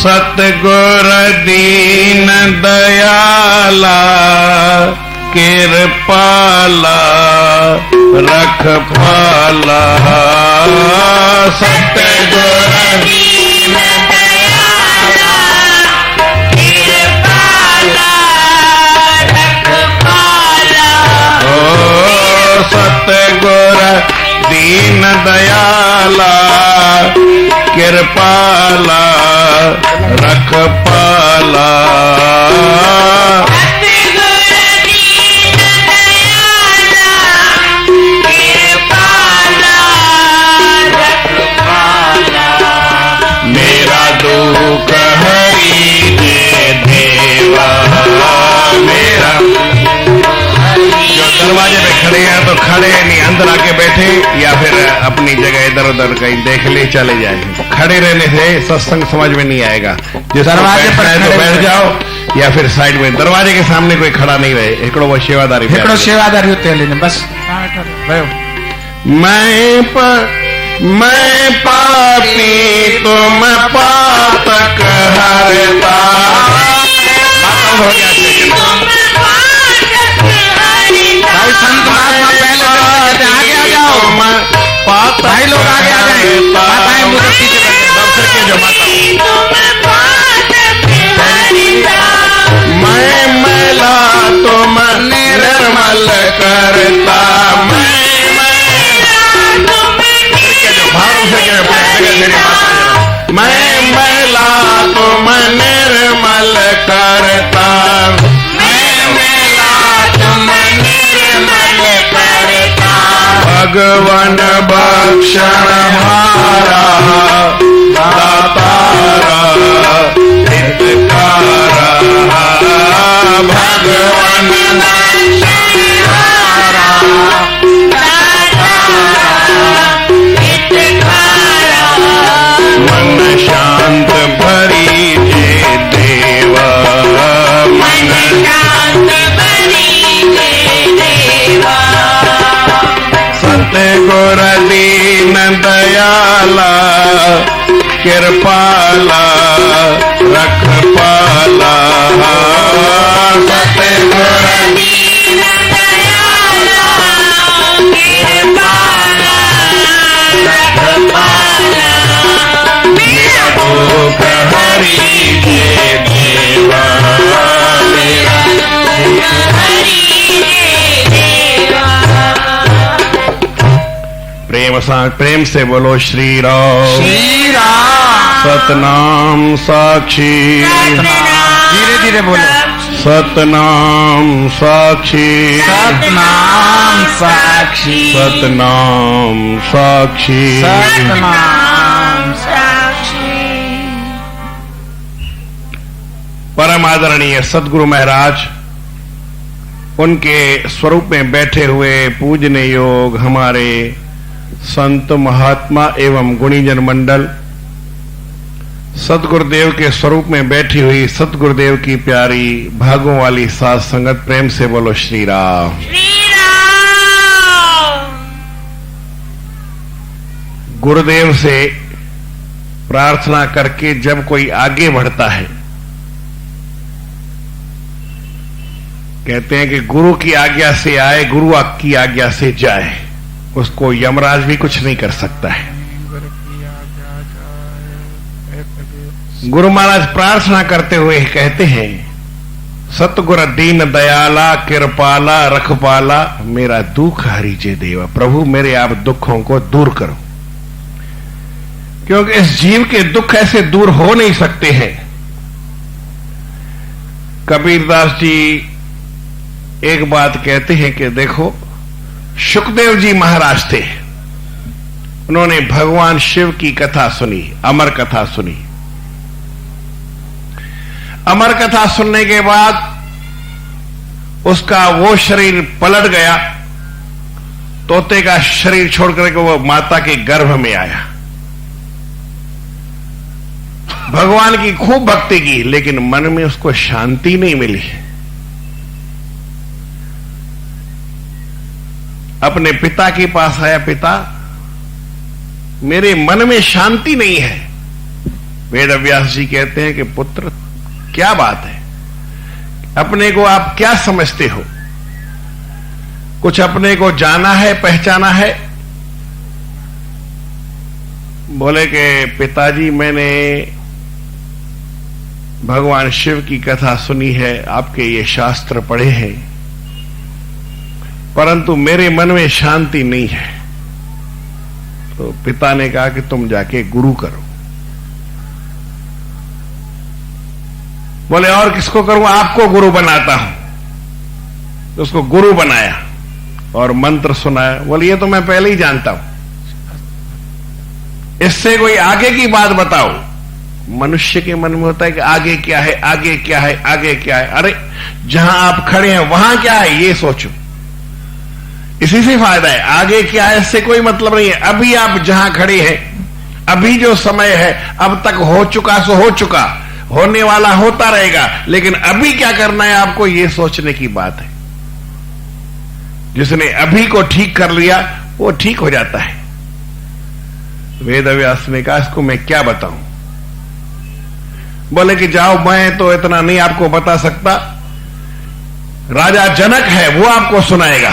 सतगुर दीन दयाला कृपाला रखपाला। सतगुर दीन दयाला कृपाला रखपाला। ओ सतगुर दीन दयाला कृपाला रखपाला। मेरा दुख हरि दे देवा। मेरा जो दरवाजे पे खड़े हैं तो खड़े नहीं, अंदर आके बैठे या फिर अपनी जगह इधर उधर कहीं देख ले चले जाए। खड़े रहने से सत्संग समझ में नहीं आएगा। जिस दरवाजे पर है तो बैठ जाओ या फिर साइड में, दरवाजे के सामने कोई खड़ा नहीं रहे। एकड़ो वो सेवादारी होते हैं बस। मैं पापी तुम पातक हरता। हो गया संत महात्मा पहले आगे आ जाओ। भाई लोग आगे आ जाए। माताएं मुझे पीछे मैं मैला तुम निर्मल करता। मैं मैला तुम निर्मल करता। भगवन बख्शण हारा दातारा हितकारा। भगवन मन शांत भरी जे देवा। मन शांत भरी जे देवा। सतगुर दीन दयाला कृपाला रखपाला। सतगुर दीन दयाला कृपाला रखपाला। मेरा दुख हरि दे देवा। मेरा दुख हरि दे देवा। प्रेम से बोलो श्री राम। श्री राम। सतनाम साक्षी। धीरे धीरे बोलो। सतनाम साक्षी। सतनाम साक्षी। सतनाम साक्षी। सतनाम साक्षी। परम आदरणीय सदगुरु महाराज, उनके स्वरूप में बैठे हुए पूजनीय योग हमारे संत महात्मा एवं गुणीजन मंडल, सतगुरुदेव के स्वरूप में बैठी हुई सतगुरुदेव की प्यारी भागों वाली साध संगत, प्रेम से बोलो श्री राम। गुरुदेव से प्रार्थना करके जब कोई आगे बढ़ता है, कहते हैं कि गुरु की आज्ञा से आए, गुरु की आज्ञा से जाए, उसको यमराज भी कुछ नहीं कर सकता है। गुरु महाराज प्रार्थना करते हुए कहते हैं, सतगुर दीन दयाला कृपाला रखपाला, मेरा दुख हरिजे देवा। प्रभु मेरे आप दुखों को दूर करो, क्योंकि इस जीव के दुख ऐसे दूर हो नहीं सकते हैं। कबीरदास जी एक बात कहते हैं कि देखो, शुकदेव जी महाराज थे, उन्होंने भगवान शिव की कथा सुनी, अमर कथा सुनी। अमर कथा सुनने के बाद उसका वो शरीर पलट गया, तोते का शरीर छोड़कर के वो माता के गर्भ में आया। भगवान की खूब भक्ति की, लेकिन मन में उसको शांति नहीं मिली। अपने पिता के पास आया, पिता मेरे मन में शांति नहीं है, वेद व्यास जी कहते हैं कि पुत्र क्या बात है, अपने को आप क्या समझते हो? कुछ अपने को जाना है, पहचाना है? बोले कि पिताजी मैंने भगवान शिव की कथा सुनी है, आपके ये शास्त्र पढ़े हैं, परंतु मेरे मन में शांति नहीं है। तो पिता ने कहा कि तुम जाके गुरु करो। बोले और किसको करूं? आपको गुरु बनाता हूं। तो उसको गुरु बनाया और मंत्र सुनाया। बोले ये तो मैं पहले ही जानता हूं, इससे कोई आगे की बात बताओ। मनुष्य के मन में होता है कि आगे क्या है, आगे क्या है, आगे क्या है। अरे जहां आप खड़े हैं वहां क्या है ये सोचो, इसी से फायदा है। आगे क्या है इससे कोई मतलब नहीं है। अभी आप जहां खड़े हैं, अभी जो समय है, अब तक हो चुका सो हो चुका, होने वाला होता रहेगा, लेकिन अभी क्या करना है आपको ये सोचने की बात है। जिसने अभी को ठीक कर लिया वो ठीक हो जाता है। वेद व्यास ने कहा इसको मैं क्या बताऊं? बोले कि जाओ, मैं तो इतना नहीं आपको बता सकता, राजा जनक है वो आपको सुनाएगा।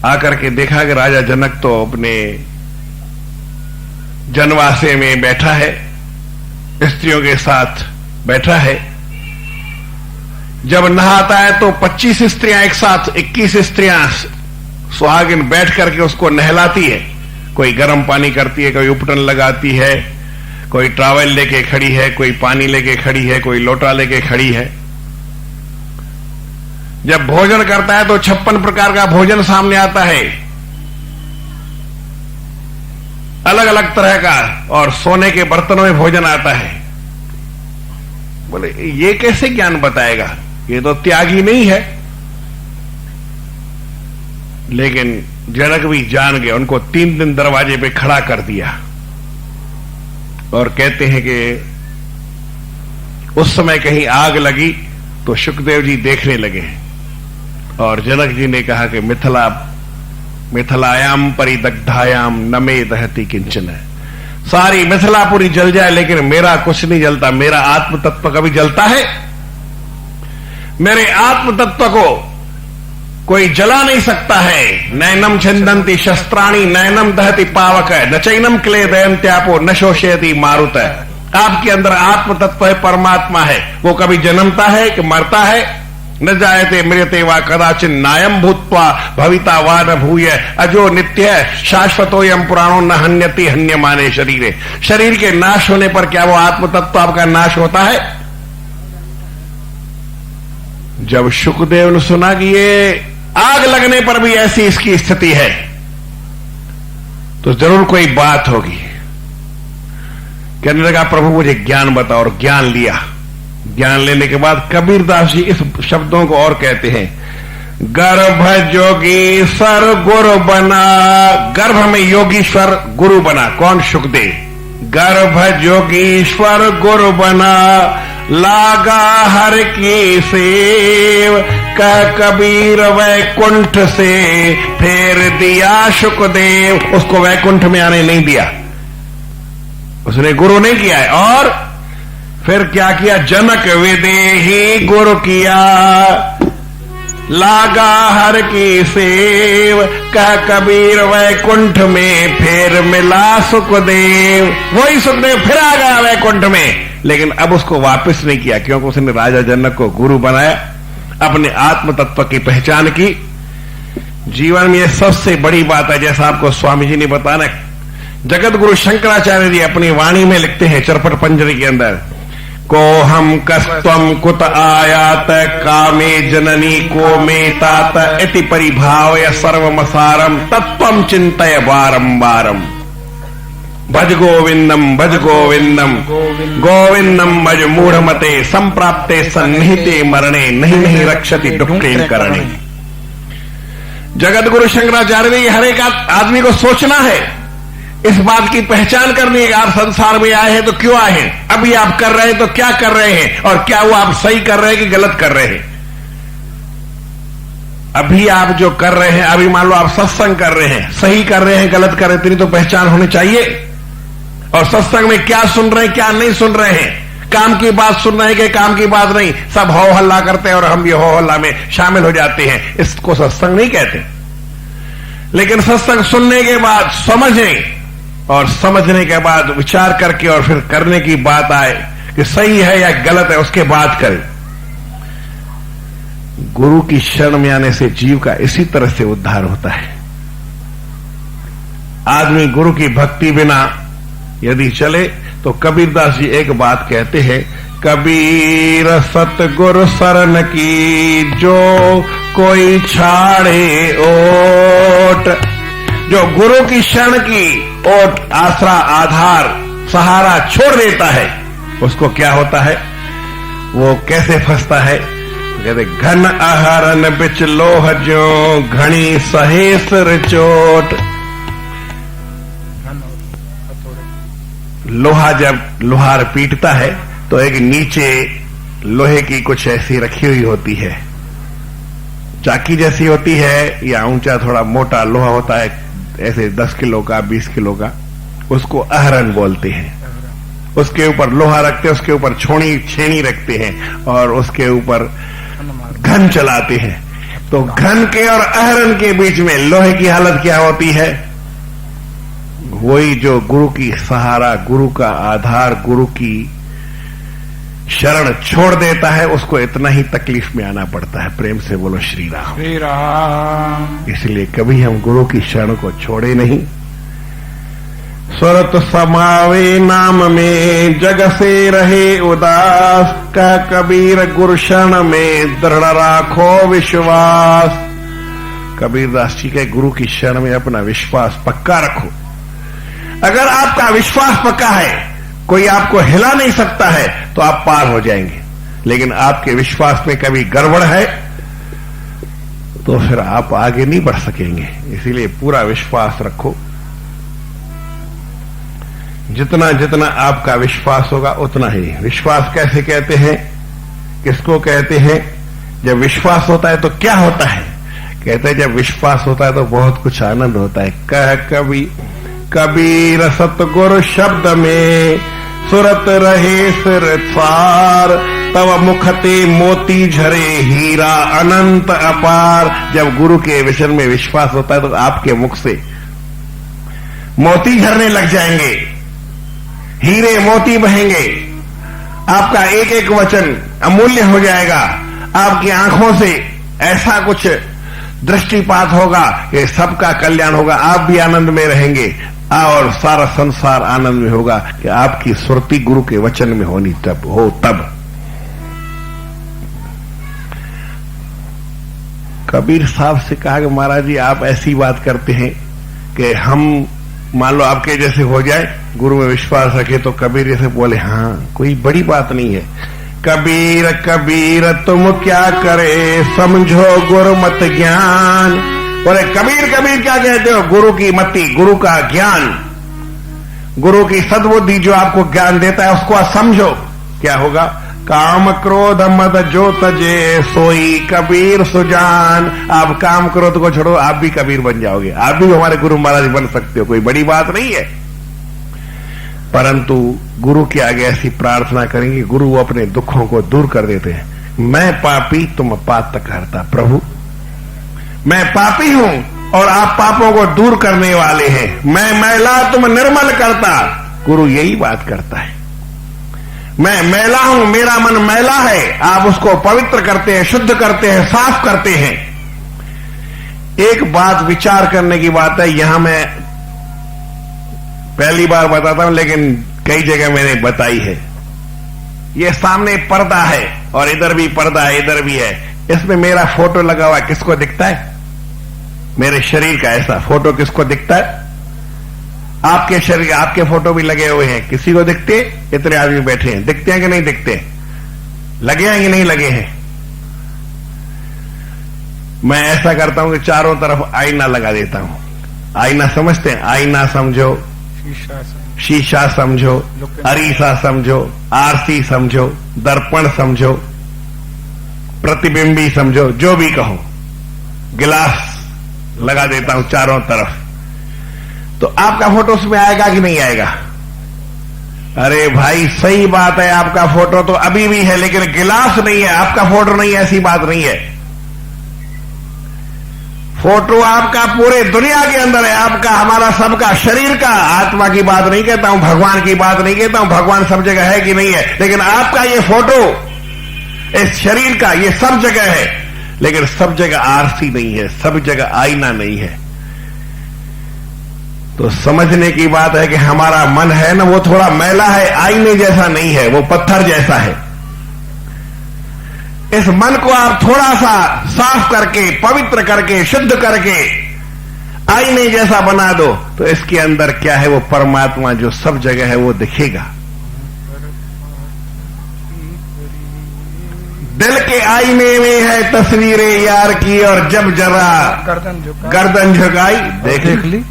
आकर के देखा कि राजा जनक तो अपने जनवासे में बैठा है, स्त्रियों के साथ बैठा है। जब नहाता है तो 25 स्त्रियां एक साथ, 21 स्त्रियां सुहागिन बैठ करके उसको नहलाती है। कोई गर्म पानी करती है, कोई उपटन लगाती है, कोई टॉवल लेके खड़ी है, कोई पानी लेके खड़ी है, कोई लोटा लेके खड़ी है। जब भोजन करता है तो 56 प्रकार का भोजन सामने आता है, अलग अलग तरह का, और सोने के बर्तनों में भोजन आता है। बोले ये कैसे ज्ञान बताएगा, ये तो त्यागी नहीं है। लेकिन जनक भी जान गए, उनको 3 दिन दरवाजे पे खड़ा कर दिया। और कहते हैं कि उस समय कहीं आग लगी तो शुकदेव जी देखने लगे, और जनक जी ने कहा कि मिथिलायाम परिदग्धायाम न मे दहति किंचन। सारी मिथिला पूरी जल जाए लेकिन मेरा कुछ नहीं जलता, मेरा आत्म तत्व कभी जलता है? मेरे आत्म तत्व को कोई जला नहीं सकता है। नैनम छिंदंती शस्त्राणी नैनम दहति पावक, न चैनम क्ले दयंत्यापो न शोषयति मारुत। आपके अंदर आत्म तत्व है, परमात्मा है, वो कभी जन्मता है कि मरता है? न जायते मृत्यते वा कदाचिन नायम भूत्वा भविता वा न भूय, अजो नित्य है शाश्वतोयम पुराणो न हन्यति हन्यमाने शरीरे। शरीर के नाश होने पर क्या वो आत्म तत्व आपका नाश होता है? जब शुकदेव ने सुना कि ये आग लगने पर भी ऐसी इसकी स्थिति है, तो जरूर कोई बात होगी। कहने लगा प्रभु मुझे ज्ञान बताओ, और ज्ञान लिया। ज्ञान लेने के बाद कबीरदास जी इस शब्दों को और कहते हैं, गर्भ जोगीश्वर गुरु बना। गर्भ में योगीश्वर गुरु बना। कौन? शुकदेव। गर्भ जोगीश्वर गुरु बना, लागा हर की सेव, कह कबीर वैकुंठ से फेर दिया शुकदेव। उसको वैकुंठ में आने नहीं दिया, उसने गुरु नहीं किया है। और फिर क्या किया? जनक विदेही गुरु किया, लागा हर की सेव, कह कबीर वैकुंठ में फेर मिला सुखदेव। वही सुखदेव फिर आ गया वैकुंठ में, लेकिन अब उसको वापस नहीं किया, क्योंकि उसने राजा जनक को गुरु बनाया, अपने आत्म तत्व की पहचान की। जीवन में यह सबसे बड़ी बात है। जैसा आपको स्वामी जी ने बताया, जगत गुरु शंकराचार्य जी अपनी वाणी में लिखते हैं चरपट पंजरी के अंदर, को हम कस्तम कुत आयात कामे जननी को में तात इति परिभावय सर्वमसारम तत्वम चिंतय बारंबारम। भज गोविंदम भज गोविंदम गोविंदम भज मूढ़मते संप्राप्ते सन्निहिते मरणे नहीं नहीं रक्षति दुष्टेन करणे। जगत गुरु शंकराचार्य जी हर एक आदमी को सोचना है, इस बात की पहचान करनी है कि आप संसार में आए हैं तो क्यों आए हैं, अभी आप कर रहे हैं तो क्या कर रहे हैं, और क्या वो आप सही कर रहे हैं कि गलत कर रहे हैं। अभी आप जो कर रहे हैं, अभी मान लो आप सत्संग कर रहे हैं, सही कर रहे हैं गलत कर रहे हैं, इतनी तो पहचान होनी चाहिए। और सत्संग में क्या सुन रहे हैं क्या नहीं सुन रहे हैं, काम की बात सुन रहे हैं कि काम की बात नहीं, सब हो हल्ला करते हैं और हम भी हो हल्ला में शामिल हो जाते हैं, इसको सत्संग नहीं कहते। लेकिन सत्संग सुनने के बाद समझें और समझने के बाद विचार करके और फिर करने की बात आए कि सही है या गलत है, उसके बाद करें। गुरु की शरण में आने से जीव का इसी तरह से उद्धार होता है। आदमी गुरु की भक्ति बिना यदि चले तो कबीरदास जी एक बात कहते हैं, कबीर सतगुरु शरण की जो कोई छाड़े ओट। जो गुरु की शरण की ओट, आसरा, आधार, सहारा छोड़ देता है, उसको क्या होता है, वो कैसे फंसता है? कहते घन आहरण बिच लोह जो घनी सहेसर चोट। लोहा जब लोहार पीटता है तो एक नीचे लोहे की कुछ ऐसी रखी हुई होती है, चाकी जैसी होती है या ऊंचा थोड़ा मोटा लोहा होता है, ऐसे 10 किलो का 20 किलो का, उसको आहरण बोलते हैं। उसके ऊपर लोहा रखते हैं, उसके ऊपर छेनी रखते हैं और उसके ऊपर घन चलाते हैं। तो घन के और आहरण के बीच में लोहे की हालत क्या होती है? वही जो गुरु की सहारा, गुरु का आधार, गुरु की शरण छोड़ देता है, उसको इतना ही तकलीफ में आना पड़ता है। प्रेम से बोलो श्री राम। श्री राम। इसलिए कभी हम गुरु की शरण को छोड़े नहीं। सुरत समावे नाम में जग से रहे उदास, कह कबीर गुरु शरण में दृढ़ राखो विश्वास। कबीरदास जी के गुरु की शरण में अपना विश्वास पक्का रखो। अगर आपका विश्वास पक्का है, कोई आपको हिला नहीं सकता है, तो आप पार हो जाएंगे। लेकिन आपके विश्वास में कभी गड़बड़ है तो फिर आप आगे नहीं बढ़ सकेंगे। इसीलिए पूरा विश्वास रखो। जितना जितना आपका विश्वास होगा उतना ही। विश्वास कैसे कहते हैं, किसको कहते हैं? जब विश्वास होता है तो क्या होता है? कहते हैं जब विश्वास होता है तो बहुत कुछ आनंद होता है। कह कबीर सतगुरु शब्द में सुरत रहे सिर सार, तब मुखते मोती झरे हीरा अनंत अपार। जब गुरु के वचन में विश्वास होता है तो आपके मुख से मोती झरने लग जाएंगे, हीरे मोती बहेंगे, आपका एक एक वचन अमूल्य हो जाएगा। आपकी आंखों से ऐसा कुछ दृष्टिपात होगा कि सबका कल्याण होगा, आप भी आनंद में रहेंगे और सारा संसार आनंद में होगा कि आपकी सुरती गुरु के वचन में होनी तब। कबीर साहब से कहा कि महाराज जी आप ऐसी बात करते हैं कि हम मान लो आपके जैसे हो जाए, गुरु में विश्वास रखे। तो कबीर जैसे बोले, हाँ कोई बड़ी बात नहीं है। कबीर कबीर तुम क्या करे, समझो गुरु मत ज्ञान। बोले कबीर कबीर क्या कहते हो? गुरु की मति, गुरु का ज्ञान, गुरु की सद्बुद्धि जो आपको ज्ञान देता है उसको आप समझो। क्या होगा? काम क्रोध मद जो तजे सोई कबीर सुजान। आप काम क्रोध को छोड़ो, आप भी कबीर बन जाओगे, आप भी हमारे गुरु महाराज बन सकते हो। कोई बड़ी बात नहीं है। परंतु गुरु के आगे ऐसी प्रार्थना करेंगे, गुरु अपने दुखों को दूर कर देते हैं। मैं पापी तुम पातकहर्ता। प्रभु मैं पापी हूं और आप पापों को दूर करने वाले हैं। मैं मैला तुम निर्मल करता। गुरु यही बात करता है। मैं मैला हूं, मेरा मन मैला है, आप उसको पवित्र करते हैं, शुद्ध करते हैं, साफ करते हैं। एक बात विचार करने की बात है, यहां मैं पहली बार बताता हूं लेकिन कई जगह मैंने बताई है। ये सामने पर्दा है और इधर भी पर्दा है, इधर भी है। इसमें मेरा फोटो लगा हुआ है, किसको दिखता है? मेरे शरीर का ऐसा फोटो किसको दिखता है? आपके शरीर, आपके फोटो भी लगे हुए हैं, किसी को दिखते? इतने आदमी बैठे हैं, दिखते हैं कि नहीं दिखते? लगे हैं कि नहीं लगे हैं? मैं ऐसा करता हूं कि चारों तरफ आईना लगा देता हूं। आईना समझते हैं? आईना समझो, शीशा समझो, अरीसा समझो, आरसी समझो, दर्पण समझो, प्रतिबिंबी समझो, जो भी कहो। गिलास लगा देता हूं चारों तरफ, तो आपका फोटो उसमें आएगा कि नहीं आएगा? अरे भाई सही बात है, आपका फोटो तो अभी भी है, लेकिन गिलास नहीं है, आपका फोटो नहीं है, ऐसी बात नहीं है। फोटो आपका पूरे दुनिया के अंदर है, आपका, हमारा, सबका, शरीर का। आत्मा की बात नहीं कहता हूं, भगवान की बात नहीं कहता हूं, भगवान सब जगह है कि नहीं है, लेकिन आपका ये फोटो इस शरीर का ये सब जगह है, लेकिन सब जगह आरसी नहीं है, सब जगह आईना नहीं है। तो समझने की बात है कि हमारा मन है ना, वो थोड़ा मैला है, आईने जैसा नहीं है, वो पत्थर जैसा है। इस मन को आप थोड़ा सा साफ करके, पवित्र करके, शुद्ध करके आईने जैसा बना दो, तो इसके अंदर क्या है, वो परमात्मा जो सब जगह है वो दिखेगा। दिल के आईने में है तस्वीरें यार की, और जब जरा गर्दन झुकाई देख ली।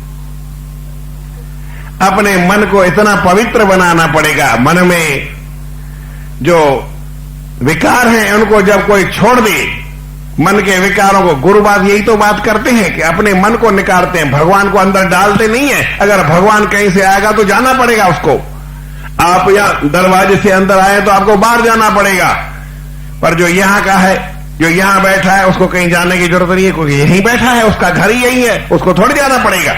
अपने मन को इतना पवित्र बनाना पड़ेगा, मन में जो विकार हैं उनको जब कोई छोड़ दे, मन के विकारों को, गुरुबाद यही तो बात करते हैं कि अपने मन को निकालते हैं, भगवान को अंदर डालते नहीं है। अगर भगवान कहीं से आएगा तो जाना पड़ेगा उसको। आप यहां दरवाजे से अंदर आए तो आपको बाहर जाना पड़ेगा, पर जो यहां का है, जो यहां बैठा है, उसको कहीं जाने की जरूरत नहीं है, क्योंकि यहीं बैठा है, उसका घर ही यही है, उसको थोड़ी जाना पड़ेगा।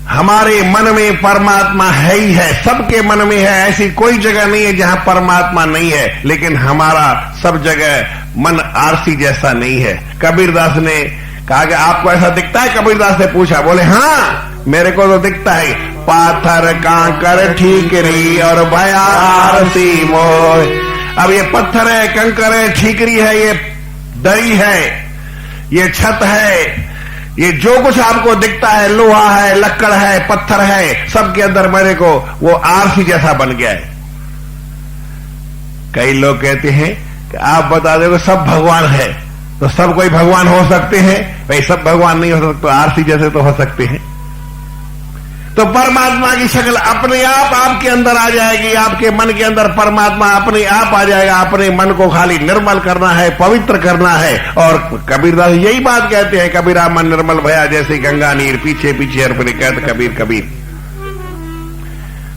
हमारे मन में परमात्मा है ही है, सबके मन में है, ऐसी कोई जगह नहीं है जहां परमात्मा नहीं है, लेकिन हमारा सब जगह मन आरसी जैसा नहीं है। कबीरदास ने कहा कि आपको ऐसा दिखता है? कबीरदास ने पूछा, बोले हाँ मेरे को तो दिखता है, पाथर कांकर ठीकरी और भया आरसी मोह। अब ये पत्थर है, कंकर है, ठीकरी है, ये दरी है, ये छत है, ये जो कुछ आपको दिखता है, लोहा है, लक्कड़ है, पत्थर है, सबके अंदर मेरे को वो आरसी जैसा बन गया है। कई लोग कहते हैं कि आप बता दो सब भगवान है, तो सब कोई भगवान हो सकते हैं? भाई सब भगवान नहीं हो सकते, तो आरसी जैसे तो हो सकते हैं। तो परमात्मा की शक्ल अपने आप आपके अंदर आ जाएगी, आपके मन के अंदर परमात्मा अपने आप आ जाएगा। अपने मन को खाली निर्मल करना है, पवित्र करना है। और कबीरदास यही बात कहते हैं, कबीरा मन निर्मल भया जैसे गंगा नीर, पीछे पीछे अर्पण कहते कबीर कबीर।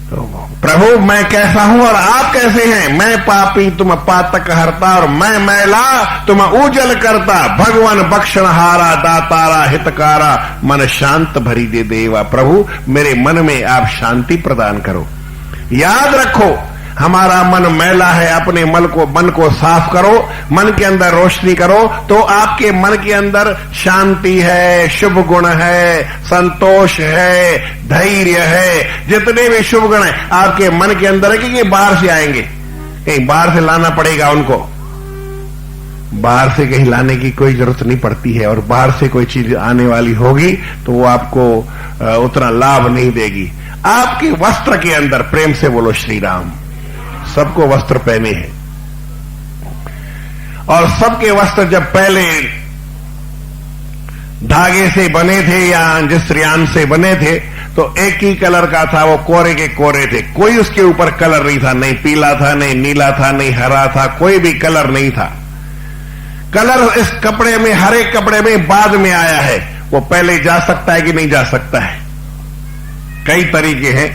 तो प्रभु मैं कैसा हूं और आप कैसे हैं? मैं पापी तुम पातक हरता, और मैं मैला तुम उजल करता। भगवान बख्शनहारा दातारा हितकारा, मन शांत भरी दे देवा। प्रभु मेरे मन में आप शांति प्रदान करो। याद रखो हमारा मन मैला है, अपने मन को साफ करो, मन के अंदर रोशनी करो, तो आपके मन के अंदर शांति है, शुभ गुण है, संतोष है, धैर्य है, जितने भी शुभ गुण है आपके मन के अंदर है। कि ये बाहर से आएंगे, कहीं बाहर से लाना पड़ेगा उनको, बाहर से कहीं लाने की कोई जरूरत नहीं पड़ती है। और बाहर से कोई चीज आने वाली होगी तो वो आपको उतना लाभ नहीं देगी। आपके वस्त्र के अंदर, प्रेम से बोलो श्री राम। सबको वस्त्र पहने हैं, और सबके वस्त्र जब पहले धागे से बने थे या जिस रियान से बने थे तो एक ही कलर का था, वो कोरे के कोरे थे, कोई उसके ऊपर कलर नहीं था, नहीं पीला था, नहीं नीला था, नहीं हरा था, कोई भी कलर नहीं था। कलर इस कपड़े में, हर एक कपड़े में बाद में आया है। वो पहले जा सकता है कि नहीं जा सकता है? कई तरीके हैं।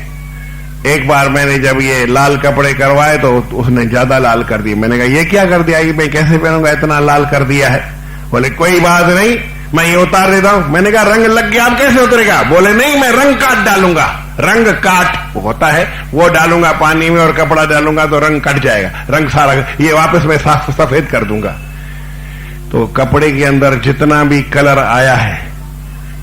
एक बार मैंने जब ये लाल कपड़े करवाए तो उसने ज्यादा लाल कर दिए। मैंने कहा ये क्या कर दिया, ये मैं कैसे पहनूंगा, इतना लाल कर दिया है। बोले कोई बात नहीं, मैं ये उतार देता हूं। मैंने कहा रंग लग गया, आप कैसे उतरेगा? बोले नहीं मैं रंग काट डालूंगा। रंग काट होता है, वो डालूंगा पानी में और कपड़ा डालूंगा तो रंग कट जाएगा, रंग सारा ये वापस मैं साफ सफेद कर दूंगा। तो कपड़े के अंदर जितना भी कलर आया है,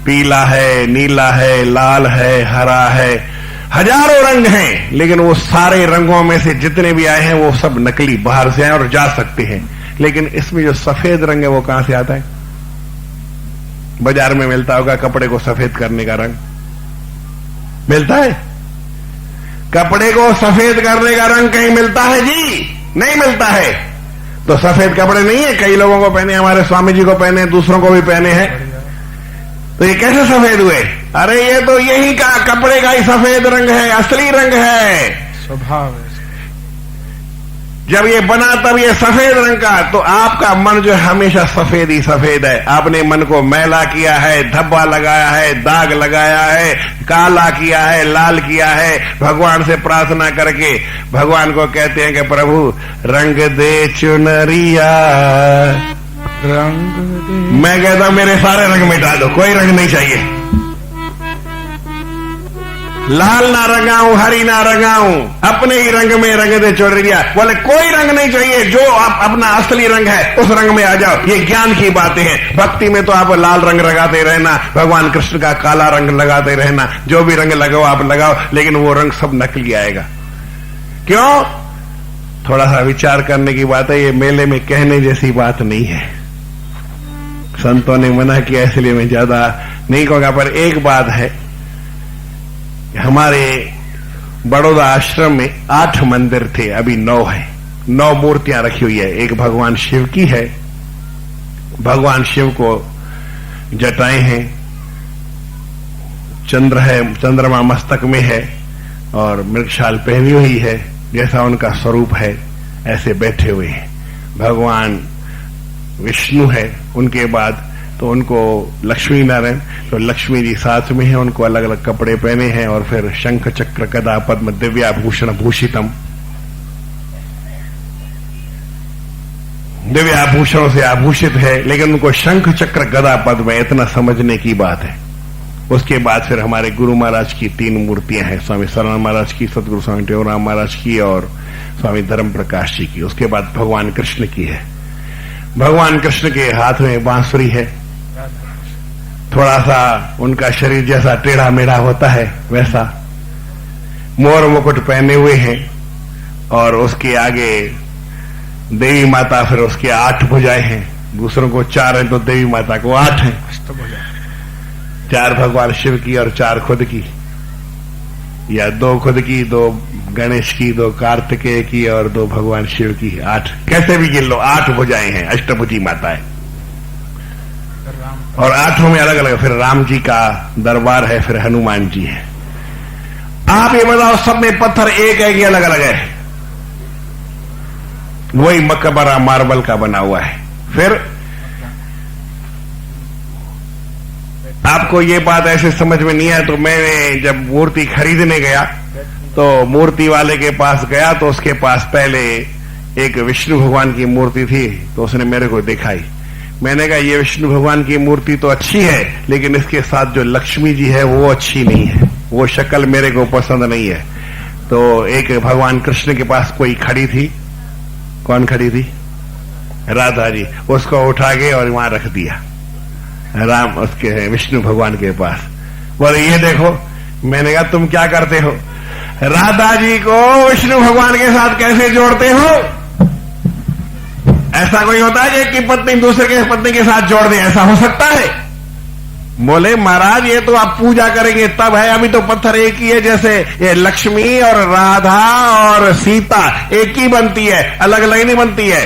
पीला है, नीला है, लाल है, हरा है, हजारों रंग हैं, लेकिन वो सारे रंगों में से जितने भी आए हैं वो सब नकली, बाहर से आए और जा सकते हैं। लेकिन इसमें जो सफेद रंग है वो कहां से आता है? बाजार में मिलता होगा कपड़े को सफेद करने का रंग, मिलता है? कपड़े को सफेद करने का रंग कहीं मिलता है जी? नहीं मिलता है। तो सफेद कपड़े नहीं है, कई लोगों को पहने, हमारे स्वामी जी को पहने, दूसरों को भी पहने हैं। तो ये कैसे सफेद हुए? अरे ये तो यही का कपड़े का ही सफेद रंग है, असली रंग है, स्वभाव है। जब ये बना तब ये सफेद रंग का, तो आपका मन जो है हमेशा सफेद ही सफेद है। आपने मन को मैला किया है, धब्बा लगाया है, दाग लगाया है, काला किया है, लाल किया है। भगवान से प्रार्थना करके भगवान को कहते हैं कि प्रभु रंग दे चुनरिया, रंग दे। मैं कहता हूं मेरे सारे रंग मिटा दो, कोई रंग नहीं चाहिए। लाल ना रंगाऊं, हरी ना रंगाऊं, अपने ही रंग में रंग दे चुनरिया। बोले कोई रंग नहीं चाहिए, जो आप अपना असली रंग है उस रंग में आ जाओ। ये ज्ञान की बातें हैं। भक्ति में तो आप लाल रंग लगाते रहना, भगवान कृष्ण का काला रंग लगाते रहना, जो भी रंग लगाओ आप लगाओ, लेकिन वो रंग सब नकली आएगा। क्यों? थोड़ा सा विचार करने की बात है। ये मेले में कहने जैसी बात नहीं है। संतों ने मना किया इसलिए मैं ज्यादा नहीं कहूंगा, पर एक बात है, हमारे बड़ौदा आश्रम में 8 मंदिर थे, अभी 9 है। 9 मूर्तियां रखी हुई है। एक भगवान शिव की है, भगवान शिव को जटाएं हैं, चंद्र है, चंद्रमा मस्तक में है और मृगशाल पहनी हुई है, जैसा उनका स्वरूप है ऐसे बैठे हुए हैं। भगवान विष्णु है, उनके बाद तो उनको लक्ष्मी नारायण, तो लक्ष्मी जी साथ में है, उनको अलग अलग कपड़े पहने हैं और फिर शंख चक्र गदा पद्म दिव्याभूषण भूषितम, दिव्याभूषणों से आभूषित है, लेकिन उनको शंख चक्र गदा पद्म, इतना समझने की बात है। उसके बाद फिर हमारे गुरु महाराज की 3 मूर्तियां हैं, स्वामी शरण महाराज की, सतगुरु स्वामी टेवराम महाराज की और स्वामी धर्म प्रकाश जी की। उसके बाद भगवान कृष्ण की है। भगवान कृष्ण के हाथ में बांसुरी है, थोड़ा सा उनका शरीर जैसा टेढ़ा मेढ़ा होता है वैसा, मोर मुकुट पहने हुए हैं और उसके आगे देवी माता, फिर उसके 8 भुजाएं हैं। दूसरों को 4 हैं तो देवी माता को 8 हैं। 4 भगवान शिव की और 4 खुद की, या 2 खुद की, 2 गणेश की, 2 कार्तिकेय की और 2 भगवान शिव की। 8 कैसे भी गिन लो, 8 भुजाएं हैं, अष्टभुजी माता है। और 8 में अलग अलग, फिर राम जी का दरबार है, फिर हनुमान जी है। आप ये बताओ सब में पत्थर एक है कि अलग अलग है? वही मकबरा मार्बल का बना हुआ है। फिर आपको ये बात ऐसे समझ में नहीं आया तो मैंने जब मूर्ति खरीदने गया तो मूर्ति वाले के पास गया, तो उसके पास पहले एक विष्णु भगवान की मूर्ति थी, तो उसने मेरे को दिखाई। मैंने कहा ये विष्णु भगवान की मूर्ति तो अच्छी है, लेकिन इसके साथ जो लक्ष्मी जी है वो अच्छी नहीं है, वो शक्ल मेरे को पसंद नहीं है। तो एक भगवान कृष्ण के पास कोई खड़ी थी, कौन खड़ी थी? राधा जी। उसको उठा के और वहां रख दिया, राम उसके विष्णु भगवान के पास। बोले ये देखो। मैंने कहा तुम क्या करते हो? राधा जी को विष्णु भगवान के साथ कैसे जोड़ते हो? ऐसा कोई होता है कि पत्नी दूसरे के पत्नी के साथ जोड़ दे? ऐसा हो सकता है? बोले महाराज ये तो आप पूजा करेंगे तब है, अभी तो पत्थर एक ही है। जैसे ये लक्ष्मी और राधा और सीता एक ही बनती है, अलग अलग नहीं बनती है।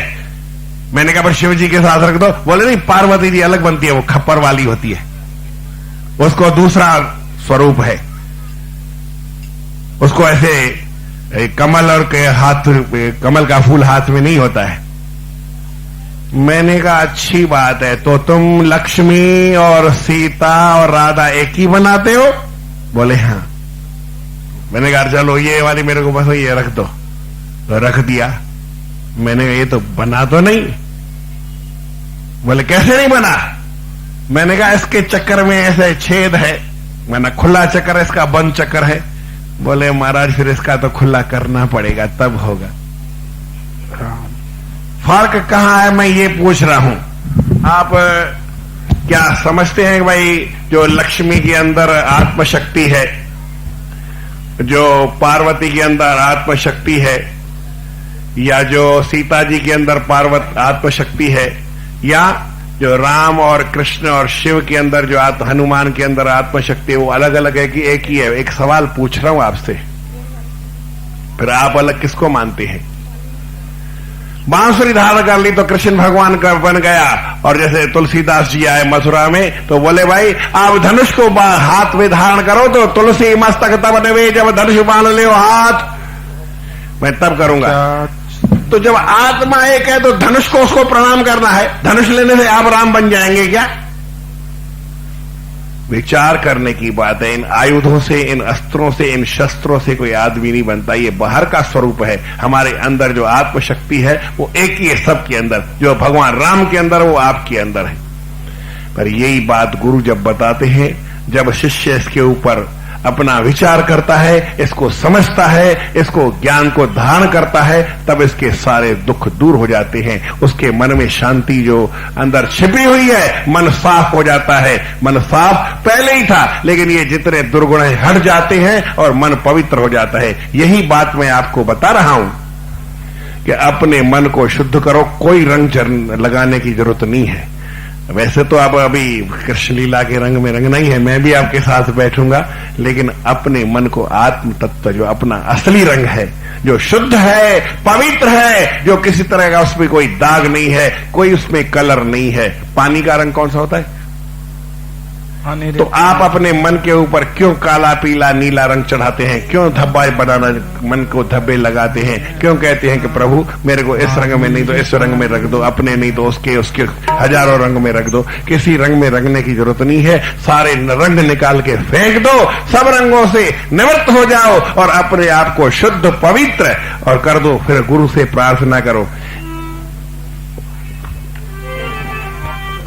मैंने कहा पर शिव जी के साथ रख दो। बोले नहीं, पार्वती जी अलग बनती है, वो खप्पर वाली होती है, उसको दूसरा स्वरूप है, उसको ऐसे कमल और के हाथ, कमल का फूल हाथ में नहीं होता है। मैंने कहा अच्छी बात है, तो तुम लक्ष्मी और सीता और राधा एक ही बनाते हो? बोले हाँ। मैंने कहा चलो ये वाली मेरे को बस ये रख दो, तो रख दिया। मैंने कहा ये तो बना तो नहीं। बोले कैसे नहीं बना? मैंने कहा इसके चक्कर में ऐसे छेद है, मैंने खुला चक्कर है, इसका बंद चक्कर है। बोले महाराज फिर इसका तो खुला करना पड़ेगा तब होगा। फर्क कहां है मैं ये पूछ रहा हूं। आप क्या समझते हैं भाई जो लक्ष्मी के अंदर आत्मशक्ति है, जो पार्वती के अंदर आत्मशक्ति है, या जो सीता जी के अंदर आत्मशक्ति है, या जो राम और कृष्ण और शिव के अंदर जो हनुमान के अंदर आत्मशक्ति है, वो अलग अलग है कि एक ही है? एक सवाल पूछ रहा हूं आपसे, फिर आप अलग किसको मानते हैं? बांसुरी धारण कर ली तो कृष्ण भगवान का बन गया। और जैसे तुलसीदास जी आए मथुरा में तो बोले भाई आप धनुष को हाथ में धारण करो, तो तुलसी मस्तक तब नवे जब धनुष बांध ले हाथ, मैं तब करूंगा। तो जब आत्मा एक है तो धनुष को उसको प्रणाम करना है। धनुष लेने से आप राम बन जाएंगे क्या? विचार करने की बात है। इन आयुधों से, इन अस्त्रों से, इन शस्त्रों से कोई आदमी नहीं बनता। ये बाहर का स्वरूप है। हमारे अंदर जो आत्मशक्ति है वो एक ही है सबके अंदर। जो भगवान राम के अंदर वो आपके अंदर है। पर यही बात गुरु जब बताते हैं, जब शिष्य इसके ऊपर अपना विचार करता है, इसको समझता है, इसको ज्ञान को धारण करता है, तब इसके सारे दुख दूर हो जाते हैं। उसके मन में शांति जो अंदर छिपी हुई है, मन साफ हो जाता है। मन साफ पहले ही था, लेकिन ये जितने दुर्गुण हट जाते हैं और मन पवित्र हो जाता है। यही बात मैं आपको बता रहा हूं कि अपने मन को शुद्ध करो। कोई रंग लगाने की जरूरत नहीं है। वैसे तो आप अभी कृष्ण लीला के रंग में रंगना ही है, मैं भी आपके साथ बैठूंगा, लेकिन अपने मन को आत्म तत्व जो अपना असली रंग है, जो शुद्ध है, पवित्र है, जो किसी तरह का उसमें कोई दाग नहीं है, कोई उसमें कलर नहीं है। पानी का रंग कौन सा होता है? तो आप अपने मन के ऊपर क्यों काला, पीला, नीला रंग चढ़ाते हैं? क्यों धब्बा बनाना, मन को धब्बे लगाते हैं? क्यों कहते हैं कि प्रभु मेरे को इस रंग में नहीं तो इस रंग में रख दो, अपने नहीं तो उसके हजारों रंग में रख दो। किसी रंग में रखने की जरूरत नहीं है। सारे रंग निकाल के फेंक दो, सब रंगों से निवृत्त हो जाओ और अपने आप को शुद्ध, पवित्र और कर दो। फिर गुरु से प्रार्थना करो,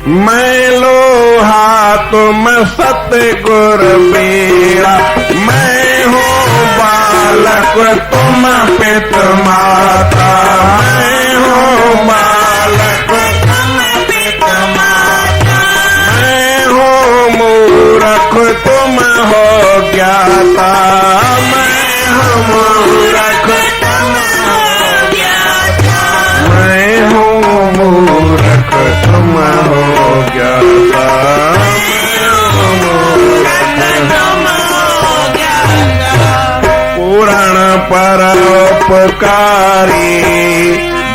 मैं लोहा तुम सतगुर बेड़ा, मैं हूँ बालक तुम पित माता, मैं हूँ बालक तुम पित माता, मैं हूँ मूर्ख तुम हो ज्ञाता, मैं हूँ मूर्ख तुम हो ज्ञाता, मैं हूँ मूर्ख तुम हो ज्ञाता, पूरण परोपकारी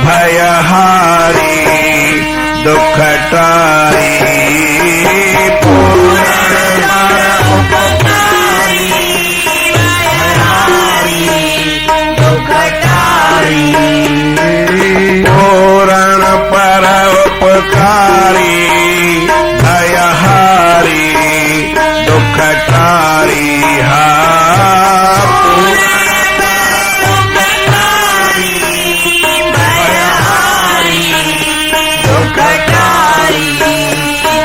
भयहारी दुखटारी, पूरण परोपकारी भयहारी दुखटारी, पूरण परोपकारी भयहारी दुखटारी,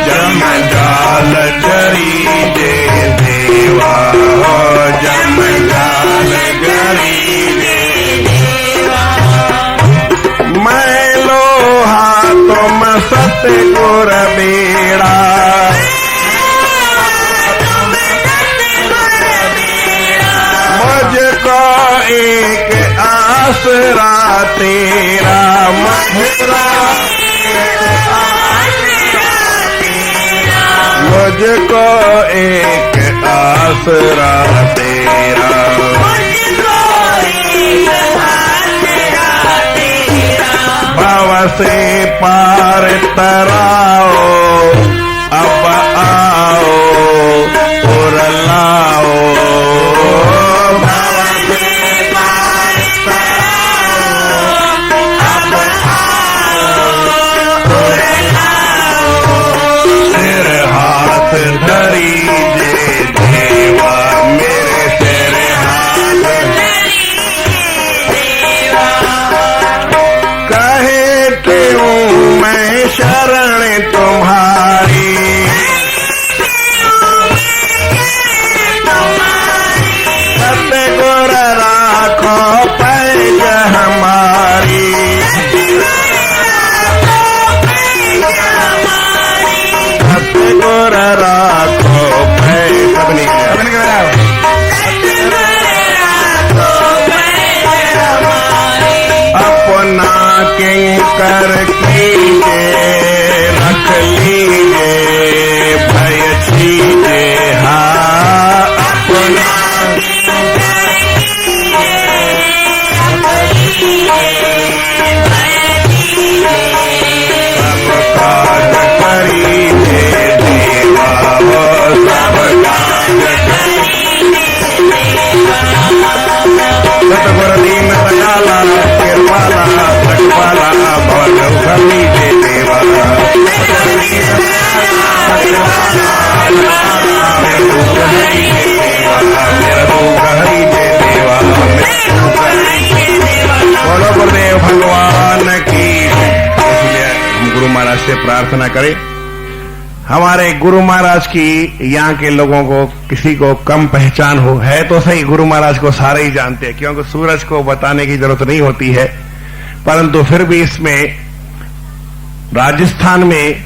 जमजाल जरी दे देवा, जमजाल जरी दे देवा, मैं लोहा तुम सतगुर बेड़ा, मुझको एक आसरा तेरा, मुझको मुझको एक आसरा तेरा, भव से पार तराओ, अब आओ और लाओ, भव से पार तराओ, अब आओ और लाओ, सिर हाथ धरी दे देवा, मेरे सिर हाथ धरी देवा, कहे क्यों मैं शरण तुम्हारी, मेरा दुख हरि दे देवा, बोलो गुरुदेव भगवान की। इसलिए हम गुरु महाराज से प्रार्थना करें, हमारे गुरु महाराज की यहाँ के लोगों को किसी को कम पहचान हो, है तो सही, गुरु महाराज को सारे ही जानते हैं, क्योंकि सूरज को बताने की जरूरत नहीं होती है, परंतु फिर भी इसमें राजस्थान में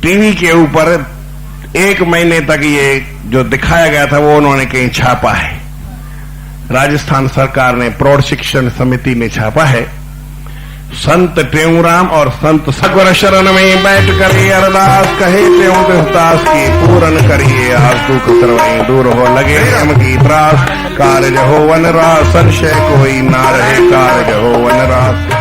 टीवी के ऊपर 1 महीने तक ये जो दिखाया गया था वो उन्होंने कहीं छापा है, राजस्थान सरकार ने प्रौढ़ शिक्षण समिति ने छापा है। संत टेऊराम और संत सगुर शरण में बैठ कर अरदास कहे त्यों दास की पूरन करिए, आज दुख सर्वई दूर हो लगे हम की त्रास, कार्य हो वनरास संशय कोई ना रहे, कार्य हो वनरास।